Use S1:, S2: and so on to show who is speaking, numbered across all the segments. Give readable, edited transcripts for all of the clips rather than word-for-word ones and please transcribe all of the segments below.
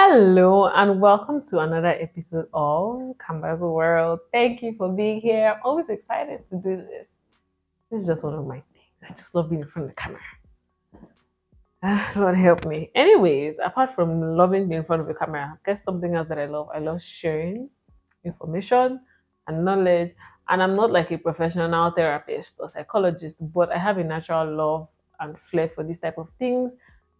S1: Hello and welcome to another episode of Canvas World. Thank you for being here. I'm always excited to do this. This is just one of my things. I just love being in front of the camera. Lord help me. Anyways, apart from loving being in front of the camera, guess something else that I love. I love sharing information and knowledge. And I'm not like a professional therapist or psychologist, but I have a natural love and flair for these type of things.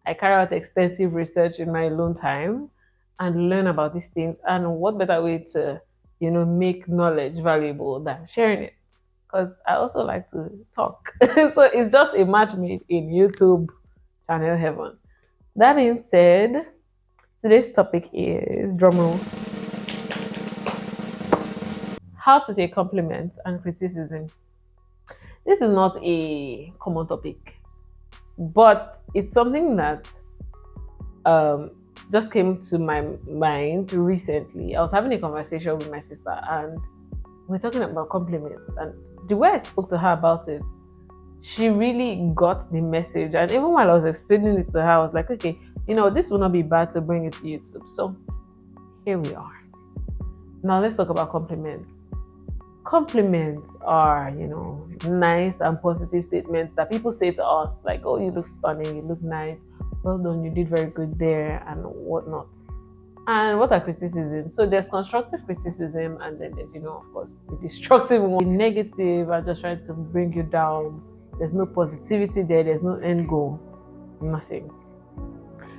S1: I carry out extensive research in my alone time and learn about these things. And what better way to, make knowledge valuable than sharing it? Because I also like to talk. So it's just a match made in YouTube channel heaven. That being said, today's topic is drumroll, how to take compliments and criticism. This is not a common topic, but it's something that um, just came to my mind recently. I was having a conversation with my sister, and we're talking about compliments. And the way I spoke to her about it, she really got the message. And even while I was explaining it to her, I was like, okay, this will not be bad to bring it to YouTube. So here we are. Now let's talk about compliments. Compliments are, nice and positive statements that people say to us, like, oh, you look stunning, you look nice, well done, you did very good there, and whatnot. And what are criticism? So there's constructive criticism, and then there's, of course, the destructive one. The negative are just trying to bring you down. There's no positivity there, there's no end goal, nothing.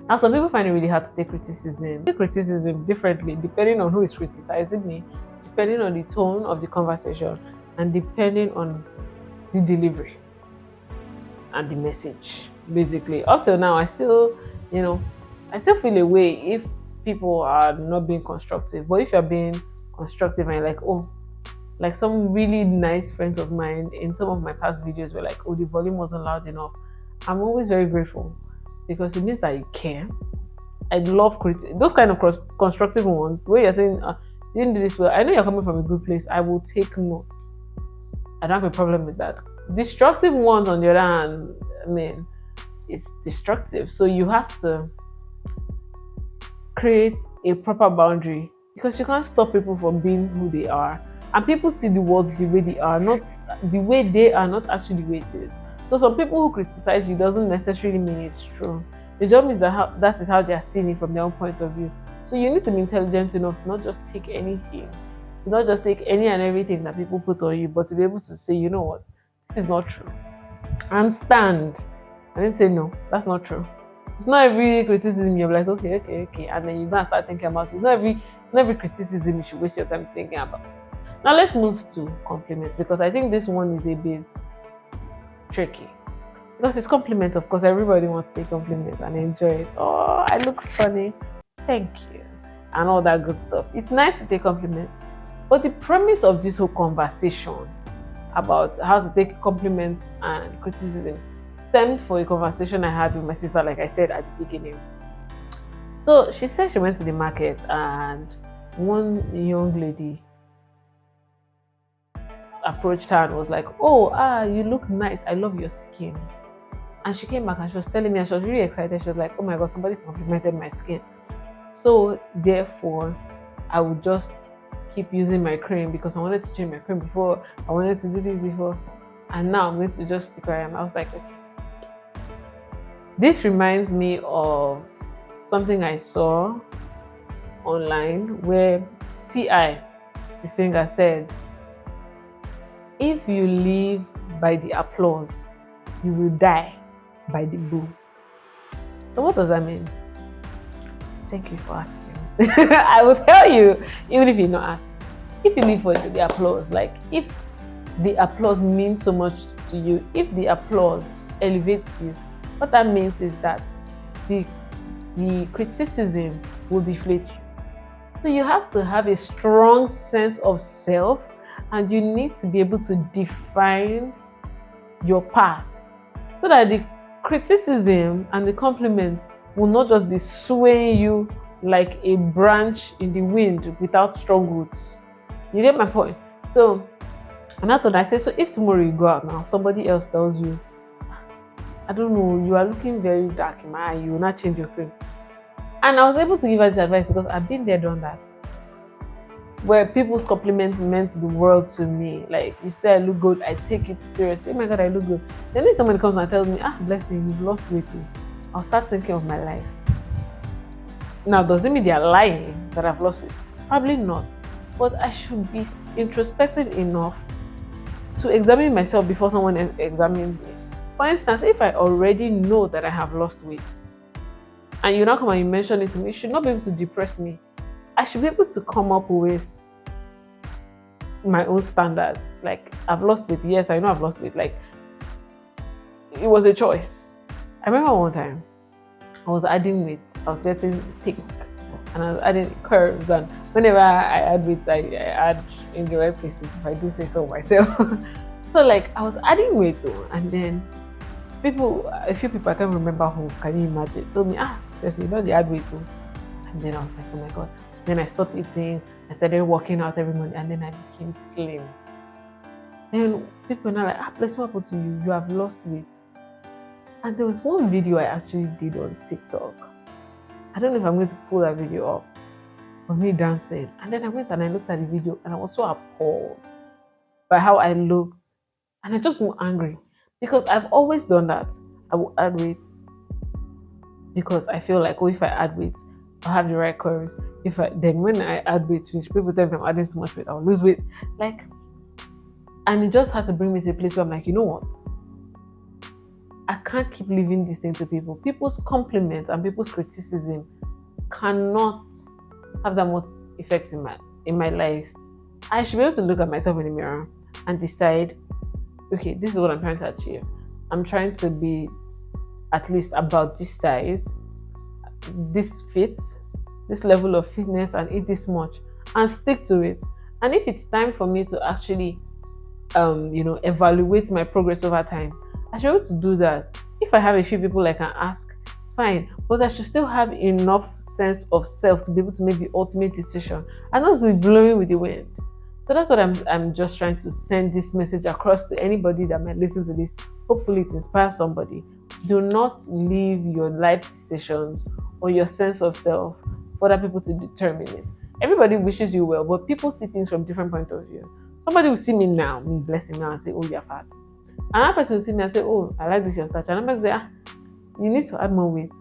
S1: Now, some people find it really hard to take criticism. Take criticism differently depending on who is criticizing me, depending on the tone of the conversation, and depending on the delivery and the message. Basically, up till now, I still feel a way if people are not being constructive. But if you're being constructive and you're like, oh, like some really nice friends of mine in some of my past videos were like, oh, the volume wasn't loud enough. I'm always very grateful because it means that you care. I love those kind of constructive ones where you're saying, you didn't do this well. I know you're coming from a good place. I will take note. I don't have a problem with that. Destructive ones, on the other hand, it's destructive. So you have to create a proper boundary because you can't stop people from being who they are. And people see the world the way they are, not the way they are, not actually the way it is. So some people who criticize you doesn't necessarily mean it's true. The job is that is how they are seeing it from their own point of view. So you need to be intelligent enough to not just take anything, to not just take any and everything that people put on you, but to be able to say, you know what, this is not true. And stand. I didn't say no, that's not true. It's not every criticism you're like, okay, and then you go and start thinking about it. It's not every criticism you should waste your time thinking about. Now let's move to compliments because I think this one is a bit tricky. Because it's compliments, of course, everybody wants to take compliments and enjoy it. Oh, I look stunning. Thank you. And all that good stuff. It's nice to take compliments. But the premise of this whole conversation about how to take compliments and criticism stemmed from a conversation I had with my sister, like I said at the beginning. So she said she went to the market and one young lady approached her and was like, oh, you look nice. I love your skin. And she came back and she was telling me, and she was really excited. She was like, oh my God, somebody complimented my skin. So therefore, I would just keep using my cream because I wanted to change my cream before. I wanted to do this before. And now I'm going to just stick where I am. I was like, okay. This reminds me of something I saw online where T.I., the singer, said, if you live by the applause, you will die by the boo. So what does that mean? Thank you for asking. I will tell you, even if you not ask. If you live for the applause, like if the applause means so much to you, if the applause elevates you, what that means is that the criticism will deflate you. So you have to have a strong sense of self, and you need to be able to define your path so that the criticism and the compliment will not just be swaying you like a branch in the wind without strong roots. You get my point? So, and I thought, I said, so if tomorrow you go out now, somebody else tells you, I don't know, you are looking very dark in my eye, you will not change your cream. And I was able to give her this advice because I've been there, done that. Where people's compliments meant the world to me. Like, you say I look good, I take it seriously. Oh my god, I look good. Then if somebody comes and tells me, ah, bless you, you've lost weight too, I'll start thinking of my life. Now, does it mean they are lying that I've lost weight? Probably not. But I should be introspective enough to examine myself before someone else examines me. For instance, if I already know that I have lost weight and you now come and you mention it to me, it should not be able to depress me. I should be able to come up with my own standards. Like, I've lost weight. Yes, I know I've lost weight. Like, it was a choice. I remember one time I was adding weight. I was getting thick and I was adding curves. And whenever I add weight, I add in the right places, if I do say so myself. So, like, I was adding weight though. And then a few people, I can't remember who, can you imagine, told me, ah, yes, you know, they add weight too. And then I was like, oh my god. Then I stopped eating. I started working out every morning, and then I became slim. Then people are now like, ah, bless, what happened to you? You have lost weight. And there was one video I actually did on TikTok. I don't know if I'm going to pull that video up of me dancing. And then I went and I looked at the video, and I was so appalled by how I looked. And I just got angry because I've always done that. I will add weight because I feel like, oh, if I add weight, I'll have the right curves. Then when I add weight, which people tell me I'm adding so much weight, I'll lose weight. Like, and it just had to bring me to a place where I'm like, you know what? I can't keep leaving this thing to people. People's compliments and people's criticism cannot have that much effect in my life. I should be able to look at myself in the mirror and decide, okay, this is what I'm trying to achieve. I'm trying to be at least about this size, this fit, this level of fitness, and eat this much, and stick to it. And if it's time for me to actually evaluate my progress over time, I should be able to do that. If I have a few people I can ask, fine, but I should still have enough sense of self to be able to make the ultimate decision and not be blowing with the wind. So that's what I'm just trying to send this message across to anybody that might listen to this. Hopefully it inspires somebody. Do not leave your life decisions or your sense of self for other people to determine it. Everybody wishes you well, but people see things from different point of view. Somebody will see me now, me bless him now, and say, oh, you're fat. Another person will see me and say, oh, I like this your stature. Another person will say, ah, you need to add more weight.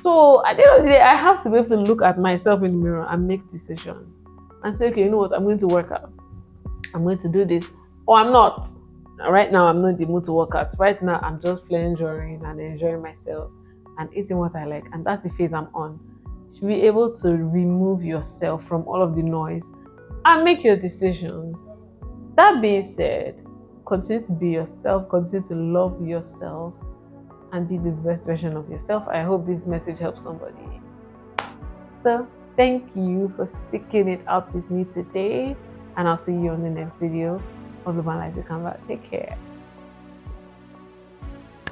S1: So at the end of the day, I have to be able to look at myself in the mirror and make decisions and say, okay, you know what, I'm going to work out. I'm going to do this, or I'm not. Right now, I'm not in the mood to work out. Right now, I'm just pleasuring and enjoying myself and eating what I like. And that's the phase I'm on. You should be able to remove yourself from all of the noise and make your decisions. That being said, continue to be yourself, continue to love yourself, and be the best version of yourself. I hope this message helps somebody. So, thank you for sticking it out with me today, and I'll see you on the next video of the One Life to Canva. Take care.